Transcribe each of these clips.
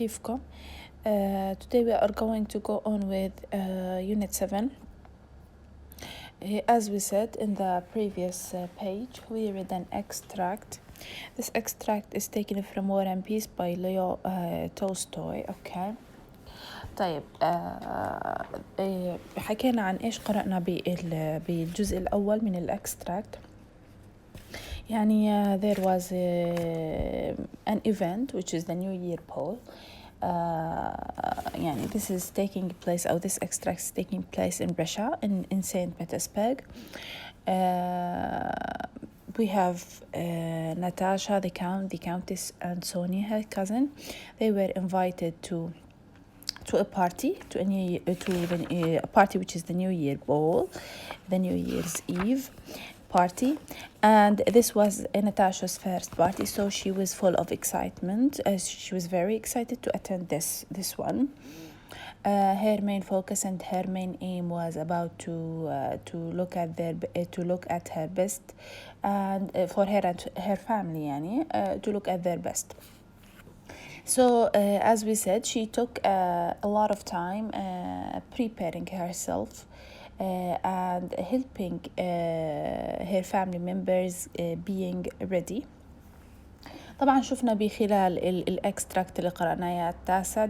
كيفكم؟ Today we are going to go on with Unit 7. As we said in the previous page, we read an extract. This extract is taken from War and Peace by Leo Tolstoy. Okay. طيب حكينا عن إيش قرأنا بالجزء الأول من الأكستراكت. يعني there was an event which is the New Year ball. يعني this is taking place, or this extract is taking place in Russia, in St. Petersburg. We have Natasha, the Countess, and Sonia, her cousin. They were invited to a party, a party which is the New Year ball, the New Year's Eve party, and this was Natasha's first party, so she was full of excitement. She was very excited to attend this one. Her main focus and her main aim was about to look at her best, and for her and her family, to look at their best. So as we said, she took a lot of time preparing herself and helping her family members being ready. طبعا شفنا بخلال الاكستراكت اللي قرأناه التاسع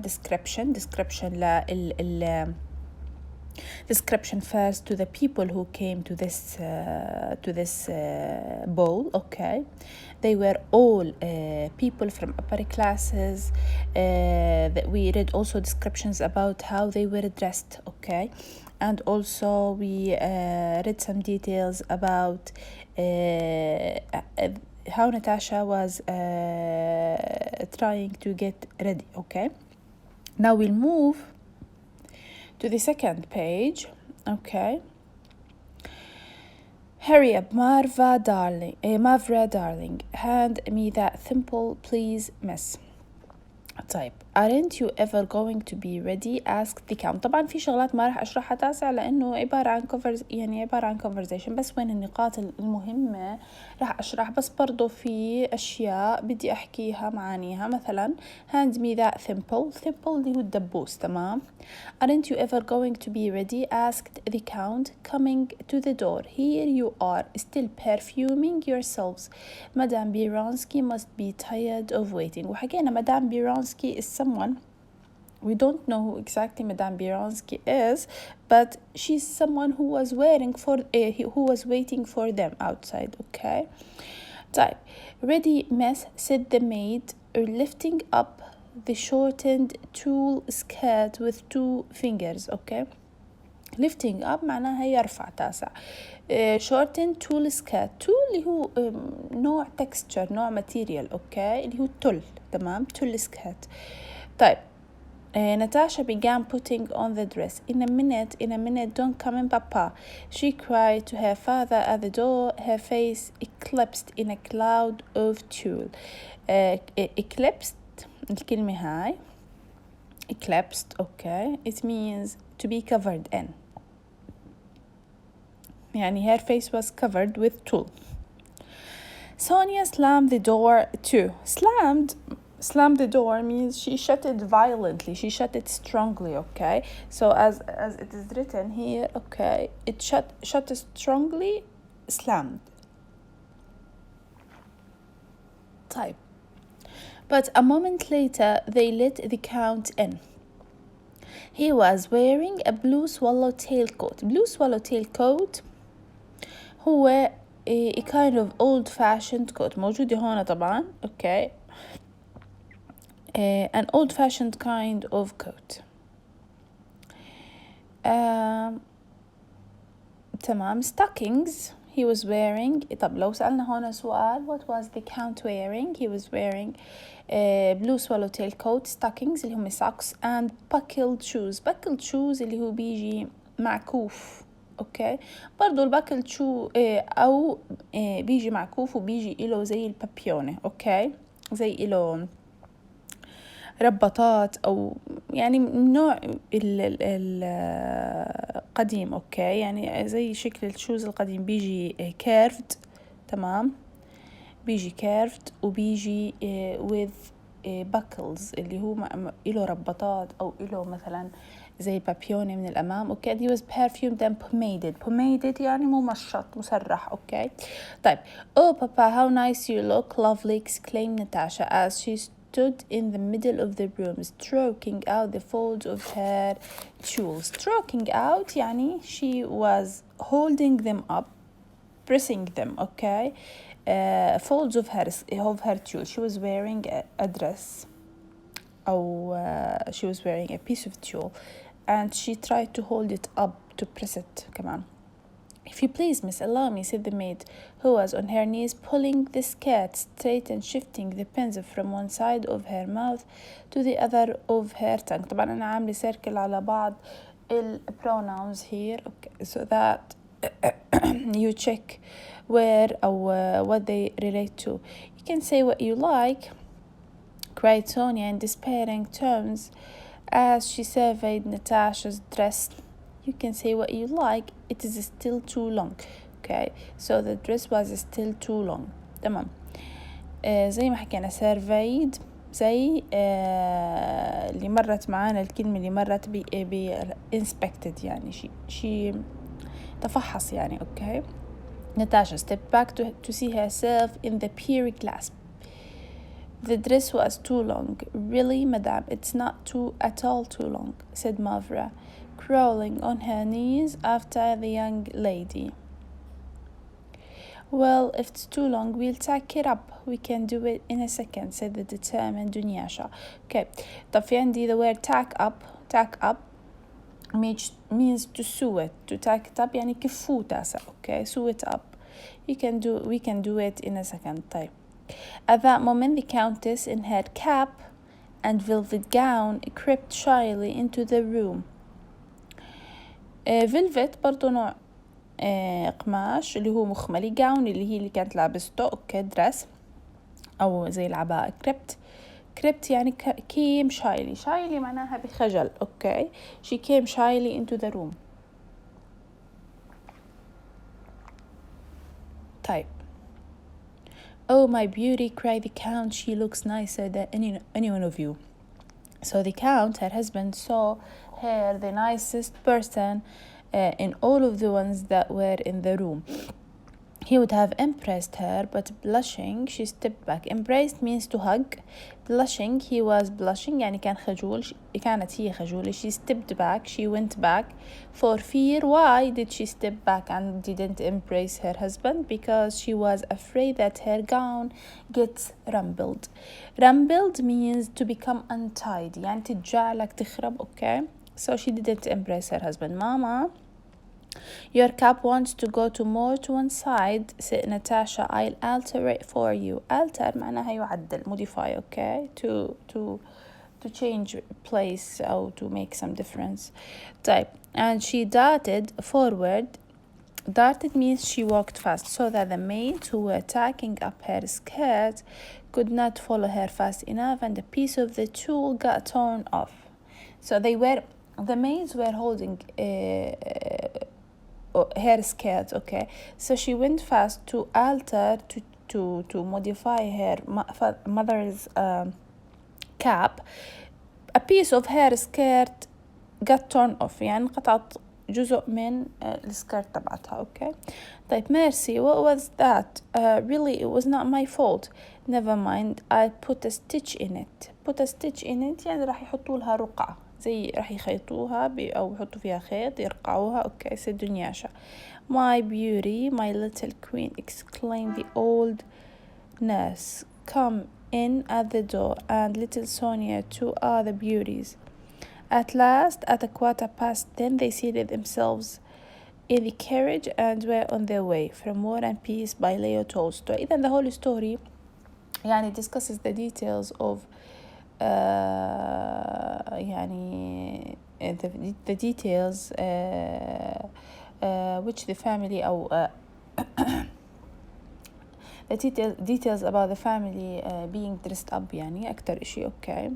description first to the people who came to this ball. Okay, they were all people from upper classes. That we read also descriptions about how they were dressed. Okay, and also we read some details about how Natasha was trying to get ready. Okay, now we'll move to the second page. Okay. Hurry up, Mavra darling, hand me that thimble, please, miss. طيب, aren't you ever going to be ready? asked the count. طبعا في شغلات ما راح أشرحها تاسع لأنه عبارة عن conversation, بس وين النقاط المهمة راح أشرح, بس برضو في أشياء بدي أحكيها معانيها. مثلا hand me that thimble اللي هو الدبوس. تمام. aren't you ever going to be ready? asked the count, coming to the door. Here you are, still perfuming yourselves. Madame Bironsky must be tired of waiting. وحكينا Madame Bironsky is someone, we don't know who exactly Madame Bironsky is, but she's someone who was waiting for them outside. Okay. طيب, ready, miss, said the maid, lifting up the shortened tulle skirt with two fingers. Okay, lifting up معناها يرفع تاسع. shortened tulle skirt, tulle اللي هو نوع texture, نوع material. اوكي, اللي هو tulle. تمام, tulle skirt. طيب, Natasha began putting on the dress. In a minute, don't come in, Papa, she cried to her father at the door, her face eclipsed in a cloud of tulle. Eclipsed, الكلمة هاي eclipsed. Okay, it means to be covered in. يعني her face was covered with tulle. Sonia slammed the door too. Slammed the door means she shut it violently, she shut it strongly. Okay, so as it is written here, okay, it shut strongly, slammed. Type. But a moment later they let the count in. He was wearing a blue swallowtail coat. Blue swallowtail coat هو a kind of old-fashioned coat. موجود هنا طبعا. Okay, an old-fashioned kind of coat. تمام. Stockings he was wearing. طب لو سألنا هنا سؤال, what was the count wearing? He was wearing blue swallowtail coat, stockings اللي هم socks, and buckled shoes. buckled shoes اللي هو بيجي معكوف. اوكي, برضو الباكل شو او بيجي معكوف وبيجي له زي البابيونة. اوكي, زي له ربطات او يعني نوع القديم. اوكي, يعني زي شكل الشوز القديم, بيجي كيرفد. تمام, بيجي كيرفد وبيجي with buckles اللي هو إله ربطات أو إله مثلا زي بابيوني من الأمام. أوكي. he was perfumed and pomaded يعني ممشط مسرح. أوكي. طيب. oh papa how nice you look lovely exclaimed Natasha as she stood in the middle of the room stroking out the folds of her tulle. Stroking out يعني she was holding them up, pressing them. Okay. Folds of her tulle. She was wearing a dress, or she was wearing a piece of tulle, and she tried to hold it up to press it. Come on. If you please, miss, allow me, said the maid, who was on her knees pulling the skirt straight and shifting the pins from one side of her mouth to the other of her tongue. طبعا أنا عاملة circle على بعض pronouns here, okay, so that you check where or what they relate to. You can say what you like, cried Sonia in despairing tones as she surveyed Natasha's dress. You can say what you like, it is still too long. Okay, so the dress was still too long. تمام. زي ما حكينا surveyed زي اللي مرت معانا الكلمة اللي مرت inspected يعني شي تفحص يعني. Okay. Natasha stepped back to see herself in the pier glass. The dress was too long. Really, madame, it's not at all too long, said Mavra, crawling on her knees after the young lady. Well, if it's too long, we'll tack it up. We can do it in a second, said the determined Dunyasha. Okay, طب في عندي the word tack up means to sew it. To tack it up يعني كفو تاسع. Okay, sew it up. We can do it in a second. طيب. At that moment, the countess, in her cap and velvet gown, crept shyly into the room. velvet برضو نوع قماش اللي هو مخملي. gown اللي كانت لابسته. اوكي. dress أو زي العباءة. crept يعني came shyly معناها بخجل. اوكي. she came shyly into the room. طيب. Oh, my beauty, cried the count, she looks nicer than any one of you. So the count, her husband, saw her the nicest person in all of the ones that were in the room. He would have impressed her, but blushing, she stepped back. Embraced means to hug. Blushing, he was blushing, يعني كانت هي خجولة. She stepped back, she went back for fear. Why did she step back and didn't embrace her husband? Because she was afraid that her gown gets rumpled. Rumpled means to become untied, يعني تتجعلك تخرب. Okay, so she didn't embrace her husband. Mama, your cap wants to go more to one side, said Natasha. I'll alter it for you. Alter معناها يعدل, modify. Okay, to change place or to make some difference. Type. And she darted forward. Darted means she walked fast, so that the maids who were tacking up her skirt could not follow her fast enough, and a piece of the tulle got torn off. So the maids were holding her skirt. Okay, so she went fast to alter to modify her mother's cap. A piece of her skirt got torn off, يعني انقطعت جزء من السكرت تبعتها. Okay. طيب mercy, what was that? Really, it was not my fault. Never mind, I put a stitch in it. Put a stitch in it يعني راح يحطوا لها رقعة, زي راح يخيطوها أو يحطوا فيها خيط يرقعوها. Okay, said Dunyasha. My beauty, my little queen, exclaimed the old nurse. Come in at the door, and little Sonia too are the beauties. At last, at 10:15, they seated themselves in the carriage and were on their way. From War and Peace by Leo Tolstoy. Even the whole story يعني discusses the details of يعني the details which the family أو the details about the family being dressed up يعني أكتر إشي. Okay.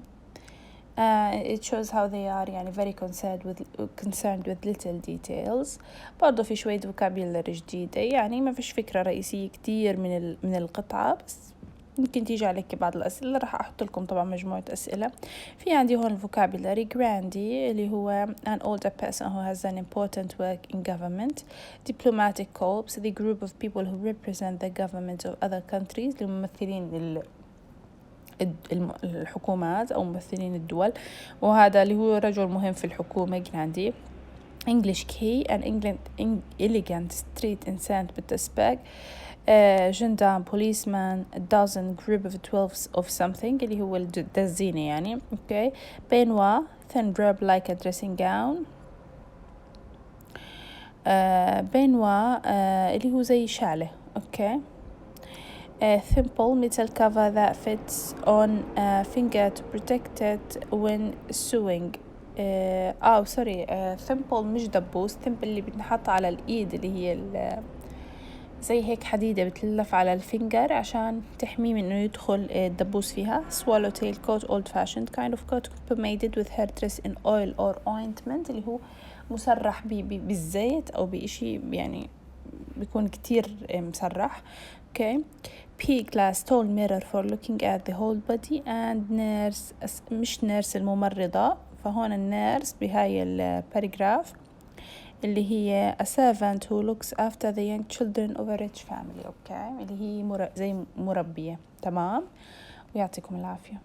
It shows how they are يعني very concerned with little details. برضو في شوية vocabulary جديدة, يعني ما فيش فكرة رئيسية كتير من القطعة, بس ممكن تيجي عليك بعض الأسئلة، راح أحط لكم طبعا مجموعة أسئلة. في عندي هون vocabulary grandee اللي هو an older person who has an important work in government. diplomatic corps the group of people who represent the government of other countries الممثلين الحكومات أو ممثلين الدول، وهذا اللي هو رجل مهم في الحكومة grandee. English key an elegant street in Saint Petersburg. gendarme policeman a dozen group of 12 of something اللي هو الدزينة يعني. okay. peignoir thin robe like a dressing gown. peignoir اللي هو زي شالة. okay. simple metal cover that fits on a finger to protect it when sewing. sorry simple مش دبوس. simple اللي بنحط على الإيد اللي هي زي هيك حديدة بتلف على الفينجر عشان تحميه من إنه يدخل الدبوس فيها. swallowtail coat old fashioned kind of coat pomade with hair dress in oil or ointment اللي هو مسرح بالزيت أو بإشي يعني بيكون كتير مسرح. okay. P glass tall mirror for looking at the whole body. and nurse مش nurse الممرضة، فهون النيرس بهاي الباراجراف اللي هي a servant who looks after the young children of a rich family. okay. اللي هي زي مربية. تمام، ويعطيكم العافية.